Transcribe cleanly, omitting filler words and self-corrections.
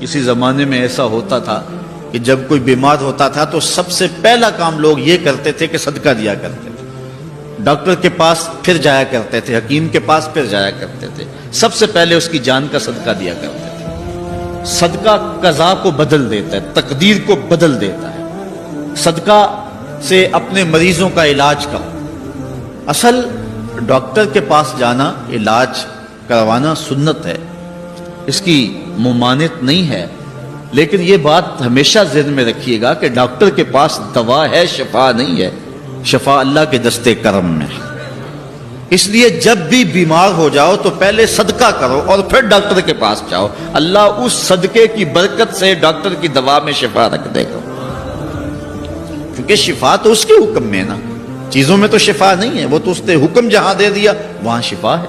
کسی زمانے میں ایسا ہوتا تھا کہ جب کوئی بیمار ہوتا تھا تو سب سے پہلا کام لوگ یہ کرتے تھے کہ صدقہ دیا کرتے تھے. ڈاکٹر کے پاس پھر جایا کرتے تھے, حکیم کے پاس پھر جایا کرتے تھے, سب سے پہلے اس کی جان کا صدقہ دیا کرتے تھے. صدقہ قضا کو بدل دیتا ہے, تقدیر کو بدل دیتا ہے. صدقہ سے اپنے مریضوں کا علاج کرو. اصل ڈاکٹر کے پاس جانا, علاج کروانا سنت ہے, اس کی ممانعت نہیں ہے, لیکن یہ بات ہمیشہ ذہن میں رکھیے گا کہ ڈاکٹر کے پاس دوا ہے, شفا نہیں ہے. شفا اللہ کے دستے کرم میں. اس لیے جب بھی بیمار ہو جاؤ تو پہلے صدقہ کرو اور پھر ڈاکٹر کے پاس جاؤ. اللہ اس صدقے کی برکت سے ڈاکٹر کی دوا میں شفا رکھ دے گا, کیونکہ شفا تو اس کے حکم میں ہے نا. چیزوں میں تو شفا نہیں ہے, وہ تو اس نے حکم جہاں دے دیا وہاں شفا ہے.